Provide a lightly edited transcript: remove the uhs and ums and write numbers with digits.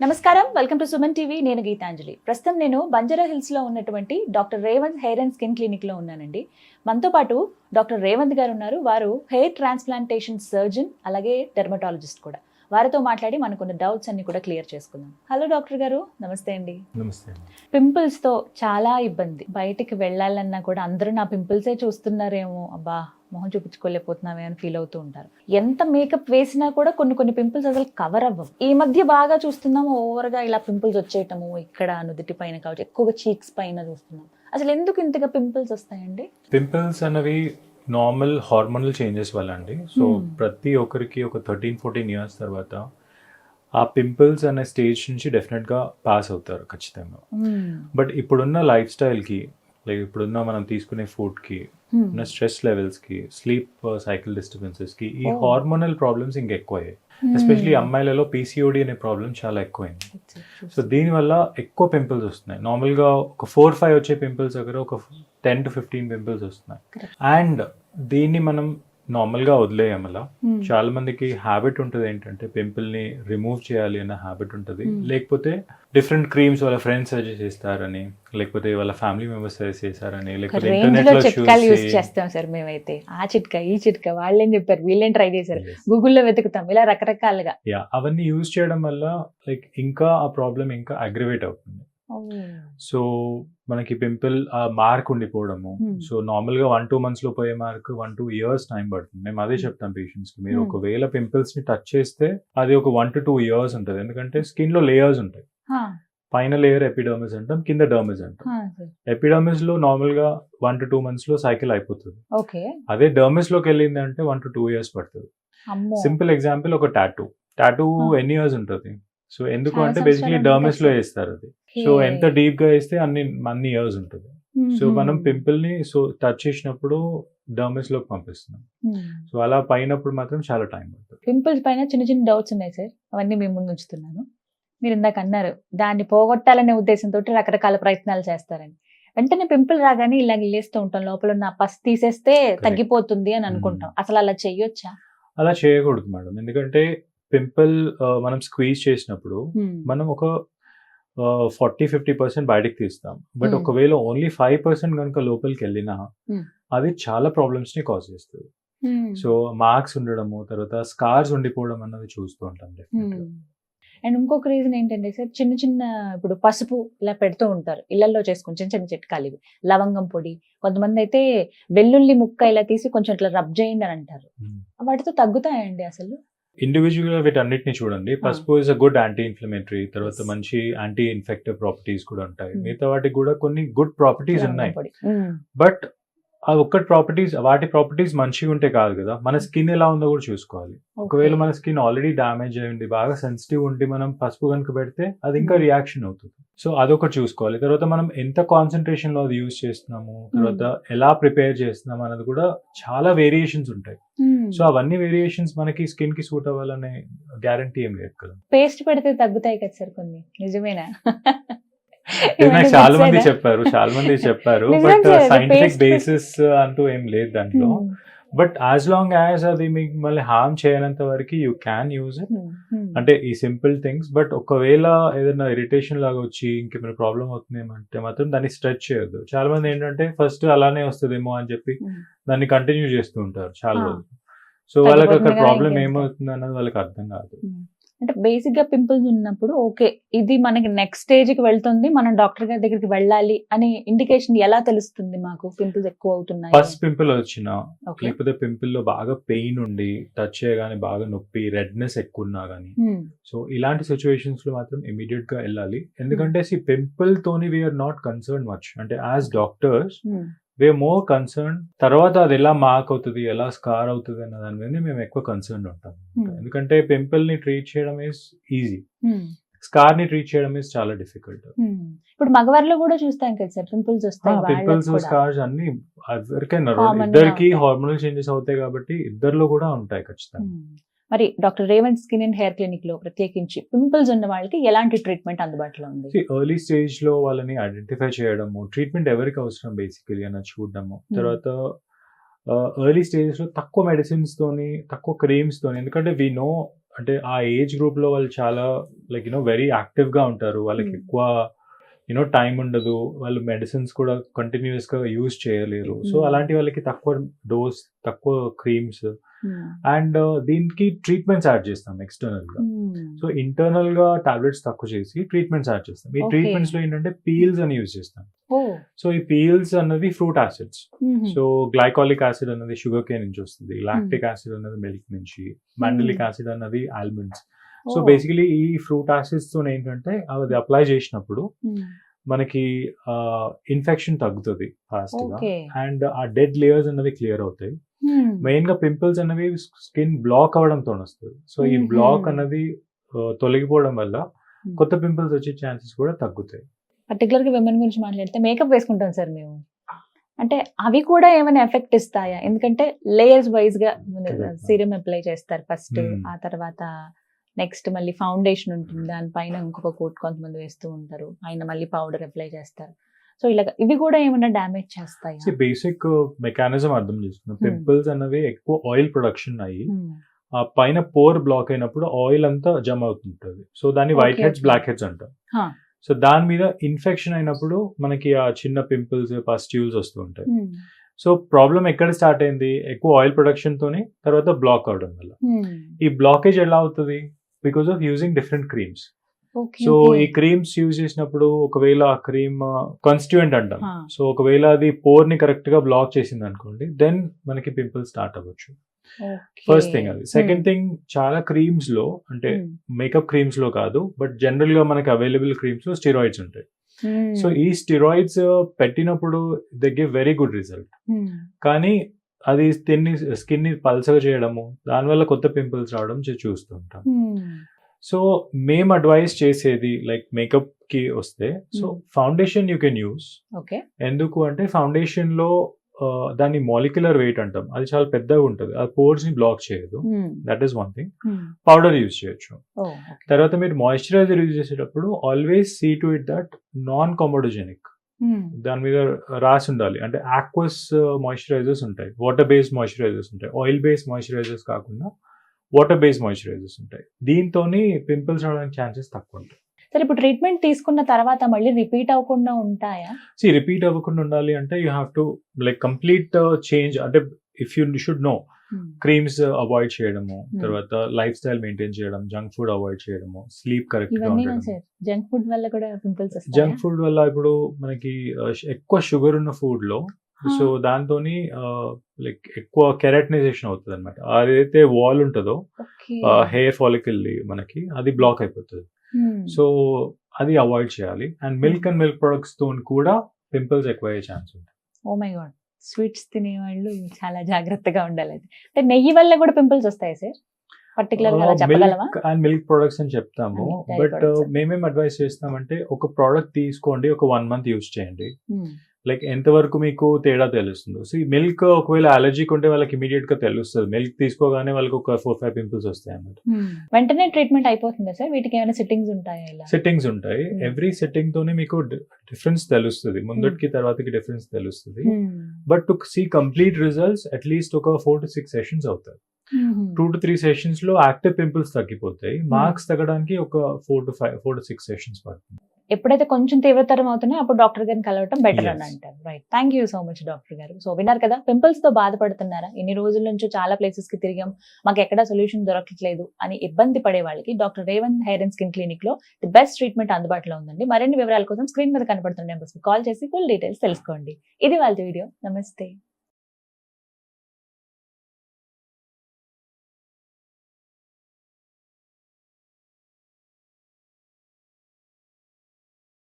నమస్కారం, welcome to Suman TV. నేను గీతాంజలి. ప్రస్తుతం నేను బంజారా హిల్స్ లో ఉన్నటువంటి doctor Revanth hair and skin clinic లో ఉన్నానండి. మనతో పాటు డాక్టర్ రేవంత్ గారు ఉన్నారు. వారు హెయిర్ ట్రాన్స్ప్లాంటేషన్ సర్జన్, అలాగే డెర్మటాలజిస్ట్ కూడా. వారితో మాట్లాడి మనకున్న డౌట్స్ అన్ని కూడా క్లియర్ చేసుకుందాం. హలో డాక్టర్ గారు, నమస్తే అండి. నమస్తే. పింపుల్స్ తో చాలా ఇబ్బంది. బయటికి వెళ్ళాలన్నా కూడా అందరూ నా పింపుల్సే చూస్తున్నారేమో, అబ్బా మొహం చూపించుకోలేకపోతున్నామే అని ఫీల్ అవుతూ ఉంటారు. ఎంత మేకప్ వేసినా కూడా కొన్ని పింపుల్స్ అసలు కవర్ అవ్వవు. ఈ మధ్య బాగా చూస్తున్నాము, ఓవర్ గా ఇలా పింపుల్స్ వచ్చేయటము, ఇక్కడ నుదుటి పైన కావచ్చు, ఎక్కువగా చీక్స్ పైన చూస్తున్నాం. అసలు ఎందుకు ఇంతగా పింపుల్స్ వస్తాయండి? పింపుల్స్ అనేవి నార్మల్ హార్మోనల్ చేంజెస్ వల్ల అండి. సో ప్రతి ఒక్కరికి ఒక 13-14 ఇయర్స్ తర్వాత ఆ పింపుల్స్ అనే స్టేజ్ నుంచి డెఫినెట్గా పాస్ అవుతారు ఖచ్చితంగా. బట్ ఇప్పుడున్న లైఫ్ స్టైల్కి, లైక్ ఇప్పుడున్న మనం తీసుకునే ఫుడ్కి, ఉన్న స్ట్రెస్ లెవెల్స్కి, స్లీప్ సైకిల్ డిస్టర్బెన్సెస్కి ఈ హార్మోనల్ ప్రాబ్లమ్స్ ఇంకా ఎక్కువయ్యాయి. ఎస్పెషలీ అమ్మాయిలలో పీసీఓడి అనే ప్రాబ్లం చాలా ఎక్కువైంది. సో దీనివల్ల ఎక్కువ పింపుల్స్ వస్తున్నాయి. నార్మల్గా ఒక 4-5 వచ్చే పింపుల్స్ దగ్గర ఒక 10-15 పింపుల్స్ వస్తున్నాయి. అండ్ దీన్ని మనం నార్మల్గా వదిలేయం. అలా చాలా మందికి హ్యాబిట్ ఉంటుంది ఏంటంటే పింపుల్ని రిమూవ్ చేయాలి అన్న హ్యాబిట్ ఉంటుంది. లేకపోతే డిఫరెంట్ క్రీమ్స్ వాళ్ళ ఫ్రెండ్స్ సజెస్ట్ చేస్తారని, లేకపోతే వాళ్ళ ఫ్యామిలీ మెంబర్స్ సజెస్ట్ చేస్తారని, లేకపోతే ఇంటర్నెట్ లో యూస్ చేస్తాం సార్ మేమైతే. ఆ చిట్కా ఈ చిట్కా వాళ్ళేం చెప్పారు, వీళ్ళేం ట్రై చేశారు, గూగుల్లో వెతుకుతాం, ఇలా రకరకాలుగా. అవన్నీ యూజ్ చేయడం వల్ల లైక్ ఇంకా ఆ ప్రాబ్లం ఇంకా అగ్రివేట్ అవుతుంది. సో మనకి పింపుల్ మార్క్ ఉండిపోవడము. సో నార్మల్గా 1-2 months లో పోయే మార్క్ 1-2 years టైం పడుతుంది. మేము అదే చెప్తాం పేషెంట్స్ కి, మీరు ఒకవేళ పింపుల్స్ ని టచ్ చేస్తే అది ఒక 1-2 years ఉంటుంది. ఎందుకంటే స్కిన్ లో లేయర్స్ ఉంటాయి. పైన లేయర్ ఎపిడర్మిస్ అంటాం, కింద డర్మిస్ అంటాం. ఎపిడర్మిస్ లో నార్మల్ గా 1-2 months లో సైకిల్ అయిపోతుంది. అదే డర్మిస్ లోకి వెళ్ళింది అంటే 1-2 years పడుతుంది. సింపుల్ ఎగ్జాంపుల్, ఒక టాటూ ఎన్ని ఇయర్స్ ఉంటుంది? సో ఎందుకు అంటే బేసిక్లీ డర్మిస్ లో వేస్తారు అది. సో ఎంత డీప్ గా వేస్తే అన్ని ఇయర్స్ ఉంటుంది. సో మనం పింపుల్ ని టచ్ చేసినప్పుడు డర్మిస్ లోకి పంపిస్తున్నాం. సో అలా పైనప్పుడు మాత్రం చాలా టైం పడుతుంది. పింపుల్స్ పైన చిన్న చిన్న డౌట్స్ ఉన్నాయి సార్, అవన్నీ మేము ముందు ఉంచుతున్నాను. మీరు ఇందాక అన్నారు దాన్ని పోగొట్టాలనే ఉద్దేశంతో రకరకాల ప్రయత్నాలు చేస్తారని. వెంటనే పింపుల్ రాగానే ఇలా గిల్లేస్తూ ఉంటాం, లోపల ఉన్న పస్ తీసేస్తే తగ్గిపోతుంది అని అనుకుంటాం. అసలు అలా చెయ్యొచ్చా? అలా చేయకూడదు మేడం. ఎందుకంటే పింపుల్ మనం స్క్వీజ్ చేసినప్పుడు మనం ఒక 40-50% బయటకు తీస్తాం. బట్ ఒకవేళ ఓన్లీ 5% కనుక లోపలికి వెళ్ళినా అది చాలా ప్రాబ్లమ్స్ ని కాజ్ చేస్తుంది. సో మార్క్స్ ఉండడము, తర్వాత స్కార్స్ ఉండిపోవడం అన్నది చూస్తూ ఉంటాం. అండ్ ఇంకొక రీజన్ ఏంటంటే సార్, చిన్న చిన్న ఇప్పుడు పసుపు ఇలా పెడుతూ ఉంటారు ఇళ్లలో చేసుకుని, చిన్న చిన్న చిట్కాలు ఇవి. లవంగం పొడి, కొంతమంది అయితే వెల్లుల్లి ముక్క ఇలా తీసి కొంచెం ఇట్లా రబ్ చేయండి అని అంటారు. వాటితో తగ్గుతాయండి అసలు? ఇండివిజువల్ గా వీటన్నిటిని చూడండి. పసుపు is a good anti inflammatory, తర్వాత మంచి యాంటీ ఇన్ఫెక్టివ్ ప్రాపర్టీస్ కూడా ఉంటాయి. మిగతా వాటికి కూడా కొన్ని గుడ్ ప్రాపర్టీస్ ఉన్నాయి. బట్ ఆ ఒక్కటి వాటి ప్రాపర్టీస్ మంచిగా ఉంటే కాదు కదా, మన స్కిన్ ఎలా ఉందో కూడా చూసుకోవాలి. ఒకవేళ మన స్కిన్ ఆల్రెడీ డ్యామేజ్ అయ్యింది, బాగా సెన్సిటివ్ ఉండి మనం పసుపు కనుక పెడితే అది ఇంకా రియాక్షన్ అవుతుంది. సో అదొకటి చూసుకోవాలి. తర్వాత మనం ఎంత కాన్సన్ట్రేషన్ లో అది యూజ్ చేస్తున్నాము, తర్వాత ఎలా ప్రిపేర్ చేస్తున్నాము అన్నది కూడా చాలా వేరియేషన్స్ ఉంటాయి. సో అవన్నీ వేరియేషన్స్ మనకి స్కిన్ కి సూట్ అవ్వాలనే గ్యారంటీ ఏం లేదు కదా. పేస్ట్ పెడితే తగ్గుతాయి కదా సార్ కొన్ని, నిజమేనా? నాకు చాలా మంది చెప్పారు, బట్ సైంటిఫిక్ బేసిస్ అంటూ ఏం లేదు దాంట్లో. బట్ యాజ్ లాంగ్ యాజ్ అది మీకు మళ్ళీ హార్మ్ చేయనంత వరకు యూ క్యాన్ యూజ్ ఇట్. అంటే ఈ సింపుల్ థింగ్స్. బట్ ఒకవేళ ఏదైనా ఇరిటేషన్ లాగా వచ్చి ఇంకేమైనా ప్రాబ్లం అవుతుంది అంటే మాత్రం దాన్ని స్ట్రెచ్ చేయొద్దు. చాలా మంది ఏంటంటే ఫస్ట్ అలానే వస్తుందేమో అని చెప్పి దాన్ని కంటిన్యూ చేస్తూ ఉంటారు చాలా రోజులు. సో వాళ్ళకి అక్కడ ప్రాబ్లం ఏమవుతుంది అన్నది వాళ్ళకి అర్థం కాదు. అంటే బేసిక్ గా పింపుల్స్ ఉన్నప్పుడు ఓకే, ఇది మనకి నెక్స్ట్ స్టేజ్ కి వెళ్తుంది, మనం డాక్టర్ గారి దగ్గరికి వెళ్ళాలి అని ఇండికేషన్ ఎలా తెలుస్తుంది మాకు? పింపుల్స్ ఎక్కువ అవుతున్నాయి, ఫస్ట్ పింపుల్ వచ్చినా, లేకపోతే పింపుల్ లో బాగా పెయిన్ ఉండి టచ్ చేయగానే బాగా నొప్పి, రెడ్నెస్ ఎక్కువ ఉన్నా గానీ, సో ఇలాంటి సిచ్యువేషన్స్ లో మాత్రం ఇమీడియట్ గా వెళ్ళాలి. ఎందుకంటే పింపుల్ తోని వీఆర్ నాట్ కన్సర్న్ మచ్. అంటే as doctors we are more concern తర్వాత అది ఎలా మార్క్ అవుతుంది, ఎలా స్కార్ అవుతుంది అన్న దాని మీద మేము ఎక్కువ కన్సర్న్ ఉంటాం. ఎందుకంటే పింపుల్ ని ట్రీట్ చేయడం ఈజ్ ఈజీ, స్కార్ ని ట్రీట్ చేయడం ఈజ్ చాలా డిఫికల్ట్. ఇప్పుడు మగవారిలో కూడా చూస్తాం కదా సార్, పింపుల్స్ వస్తాయి, పింపుల్స్ స్కార్స్ అన్ని ఎవరికైనా, ఇద్దరికి హార్మోనల్ చేంజెస్ అవుతాయి కాబట్టి ఇద్దరిలో కూడా ఉంటాయి ఖచ్చితంగా. మరి doctor Revanth skin and hair clinic లో ప్రత్యేకించి పింపుల్స్ ఉన్న వాళ్ళకి ఎలాంటి ట్రీట్మెంట్ అందుబాటులో ఉంది? ఎర్లీ స్టేజ్ లో వాళ్ళని ఐడెంటిఫై చేయడము, ట్రీట్మెంట్ ఎవరికి అవసరం బేసికలీ అని చూడడము, తర్వాత ఎర్లీ స్టేజెస్ లో తక్కువ మెడిసిన్స్ తోని, తక్కువ క్రీమ్స్ తోని, ఎందుకంటే వి నో అంటే ఆ ఏజ్ గ్రూప్ లో వాళ్ళు చాలా లైక్ వెరీ యాక్టివ్ గా ఉంటారు, వాళ్ళకి Hmm. ఎక్కువ టైం ఉండదు, వాళ్ళు మెడిసిన్స్ కూడా కంటిన్యూస్ గా యూజ్ చేయలేరు. So Hmm. అలాంటి వాళ్ళకి తక్కువ డోస్, తక్కువ క్రీమ్స్ Hmm. అండ్ దీనికి ట్రీట్మెంట్స్ యాడ్ చేస్తాం ఎక్స్టర్నల్ గా. Hmm. సో ఇంటర్నల్ గా టాబ్లెట్స్ తక్కువ చేసి ట్రీట్మెంట్స్ యాడ్ చేస్తాం. ఈ Okay. ట్రీట్మెంట్స్ లో ఏంటంటే పీల్స్ అని యూజ్ చేస్తాం. Oh. సో ఈ పీల్స్ అన్నది fruit acids. Mhm. So glycolic acid అన్నది షుగర్ కేన్ నుంచి వస్తుంది, లాక్టిక్ యాసిడ్ అన్నది మిల్క్ నుంచి, మండలిక్ యాసిడ్ అన్నది ఆల్మండ్స్. So Oh. బేసికలీ ఈ ఫ్రూట్ యాసిడ్స్ తో ఏంటంటే అది అప్లై చేసినప్పుడు Hmm. మనకి ఇన్ఫెక్షన్ తగ్గుతుంది ఫాస్ట్ గా, Okay. అండ్ ఆ డెడ్ లేయర్స్ అన్నవి క్లియర్ అవుతాయి. Hmm. మెయిన్ గా పింపుల్స్ అనేవి స్కిన్ బ్లాక్ అవడంతో వస్తుంది. సో ఈ బ్లాక్ Mhm. అన్నది తొలగిపోవడం వల్ల Hmm. కొత్త పింపుల్స్ వచ్చే ఛాన్సెస్ కూడా తగ్గుతాయి. పర్టికులర్ గా విమెన్ గురించి మాట్లాడితే మేకప్ వేసుకుంటాం సార్ మేము, అంటే అవి కూడా ఏమైనా ఎఫెక్ట్ ఇస్తాయా? ఎందుకంటే లేయర్స్ వైజ్ గా Correct. సీరం అప్లై చేస్తారు ఫస్ట్, Hmm. ఆ తర్వాత నెక్స్ట్ మళ్ళీ ఫౌండేషన్ ఉంటుంది, దానిపైన ఇంకొక కోట్ కొంతమంది వేస్తూ ఉంటారు, పైన మళ్ళీ పౌడర్ అప్లై చేస్తారు. సో ఇలా ఇవి కూడా ఏమైనా డ్యామేజ్ చేస్తాయా? బేసిక్ మెకానిజం అర్థం చేసుకున్నాం. Hmm. పింపుల్స్ అన్నవి ఎక్కువ ఆయిల్ ప్రొడక్షన్ అయ్యి Hmm. ఆ పైన పోర్ బ్లాక్ అయినప్పుడు ఆయిల్ అంతా జమ అవుతుంటది. సో దాన్ని white Okay, heads, okay. Black heads అంటాం. Huh. సో దాని మీద ఇన్ఫెక్షన్ అయినప్పుడు మనకి ఆ చిన్న పింపుల్స్, పస్ట్యూల్స్ వస్తూ ఉంటాయి. Hmm. సో ప్రాబ్లం ఎక్కడ స్టార్ట్ అయింది? ఎక్కువ ఆయిల్ ప్రొడక్షన్ తోనే తర్వాత బ్లాక్ అవడం వల్ల. Hmm. ఈ బ్లాకేజ్ ఎలా అవుతుంది? Because of using different creams. Okay, so okay. ఈ క్రీమ్స్ యూజ్ చేసినప్పుడు ఒకవేళ ఆ క్రీమ్ కాన్స్టిట్యూయెంట్ అంటాం. Huh. సో ఒకవేళ అది పోర్ ని కరెక్ట్ గా బ్లాక్ చేసింది అనుకోండి, దెన్ మనకి పింపుల్స్ స్టార్ట్ అవ్వచ్చు. Okay. ఫస్ట్ థింగ్ అది. Second Hmm. థింగ్, చాలా క్రీమ్స్ లో అంటే Hmm. మేకప్ క్రీమ్స్ లో కాదు, బట్ జనరల్ గా మనకి అవైలబుల్ క్రీమ్స్ లో స్టిరాయిడ్స్ ఉంటాయి. Hmm. సో ఈ స్టిరాయిడ్స్ పెట్టినప్పుడు they give very good result. Hmm. కానీ అది స్కిన్ ని పల్సగా చేయడము, దానివల్ల కొత్త పింపుల్స్ రావడం చూస్తుంటాం. Hmm. సో మేము అడ్వైస్ చేసేది లైక్ మేకప్ కి వస్తే, so Hmm. Foundation you can use. Okay. ఎందుకు అంటే ఫౌండేషన్ లో దాన్ని మాలిక్యులర్ వెయిట్ అంటాం, అది చాలా పెద్దగా ఉంటుంది, అది పోర్స్ ని బ్లాక్ చేయదు. Hmm. That is one thing. Hmm. Powder use చేయొచ్చు. Oh, okay. తర్వాత మీరు మాయిశ్చరైజర్ యూజ్ చేసేటప్పుడు always see to it that non comedogenic. Hmm. దాని మీద రాసి ఉండాలి. అంటే ఆక్వస్ మాయిశ్చరైజర్స్ ఉంటాయి, వాటర్ బేస్డ్ మాయిశ్చరైజర్స్ ఉంటాయి, ఆయిల్ బేస్డ్ మాయిశ్చరైజర్స్ కాకుండా వాటర్ బేస్డ్ మాయిశ్చరైజర్స్ ఉంటాయి. దీంతోని పింపుల్స్ రావడానికి ఛాన్సెస్ తక్కువ ఉంటాయి. సరే, ఇప్పుడు ట్రీట్మెంట్ తీసుకున్న తర్వాత మళ్ళీ రిపీట్ అవ్వకుండా ఉంటాయా? రిపీట్ అవ్వకుండా ఉండాలి అంటే you have to like complete change. అంటే if you should know, Hmm. Creams avoid చేయడము, Hmm. తర్వాత లైఫ్ స్టైల్ మెయింటైన్ చేయడం, జంక్ ఫుడ్ అవాయిడ్ చేయడము, స్లీప్ కరెక్ట్ గా ఇవన్నీ ఉండడం. సార్ జంక్ ఫుడ్ వల్ల కూడా పింపుల్స్ వస్తాయా? జంక్ ఫుడ్ వల్ల ఇప్పుడు మనకి ఎక్కువ షుగర్ ఉన్న ఫుడ్ లో, Huh. సో దాంతోని లైక్ ఎక్కువ కెరాటినైజేషన్ అవుతుంది అనమాట. అదైతే వాల్ ఉంటుందో Okay. హెయిర్ ఫాలికల్ మనకి అది బ్లాక్ అయిపోతుంది. Hmm. సో అది అవాయిడ్ చేయాలి. And milk and milk products తో కూడా పింపుల్స్ ఎక్కువ అయ్యే ఛాన్స్ ఉంటుంది. ఓ మై గాడ్, స్వీట్స్ తినేవాళ్ళు చాలా జాగ్రత్తగా ఉండాలి. అంటే నెయ్యి వల్ల కూడా పింపుల్స్ వస్తాయి సార్? పర్టికులర్ గా అలా చెప్పగలవా? మిల్క్ అండ్ మిల్క్ ప్రొడక్ట్స్ అని చెప్తాము, అన్ని dairy బట్ products. మేమేం అడ్వైస్ చేస్తామంటే ఒక ప్రోడక్ట్ తీసుకోండి, ఒక 1 month యూజ్ చేయండి. Hmm. లైక్ ఎంతవరకు మీకు తేడా తెలుస్తుందో. సో ఈ మిల్క్ ఒకవేళ అలర్జీకి ఉంటే వాళ్ళకి ఇమీడియట్ గా తెలుస్తుంది. మిల్క్ తీసుకోగానే వాళ్ళకి ఒక 4-5 పింపుల్స్ వస్తాయి అన్నమాట. Hmm. వెంటనే ట్రీట్మెంట్ అయిపోతుందా సార్? వీటికి ఏమైనా సిట్టింగ్స్ ఉంటాయా ఇలా? సెట్టింగ్స్ ఉంటాయి. Hmm. ఎవ్రీ సెట్టింగ్ తోనే మీకు డిఫరెన్స్ తెలుస్తుంది, ముందటికి తర్వాతకి డిఫరెన్స్ తెలుస్తుంది. Hmm. But to see complete results at least ఒక 4 to 6 సెషన్స్ అవుతాయి. Hmm. 2 to 3 సెషన్స్ లో యాక్టివ్ పింపుల్స్ తగ్గిపోతాయి. మార్క్స్ తగ్గడానికి ఒక 4 to 6 సెషన్స్ పడుతుంది. ఎప్పుడైతే కొంచెం తీవ్రతరం అవుతున్నాయో అప్పుడు డాక్టర్ గారిని కలవటం బెటర్ అని Yes. అంటారు. Right, thank you so much doctor గారు. సో విన్నారు కదా, పింపుల్స్ తో బాధపడుతున్నారా? ఇన్ని రోజుల నుంచి చాలా ప్లేసెస్ కి తిరిగాం, మాకు ఎక్కడా సొల్యూషన్ దొరకట్లేదు అని ఇబ్బంది పడే వాళ్ళకి doctor Revanth hair and skin clinic లో ది బెస్ట్ ట్రీట్మెంట్ అందుబాటులో ఉందండి. మరిన్ని వివరాల కోసం స్క్రీన్ మీద కనబడుతున్న నెంబర్స్ కాల్ చేసి ఫుల్ డీటెయిల్స్ తెలుసుకోండి. ఇది వాళ్ళ వీడియో. నమస్తే.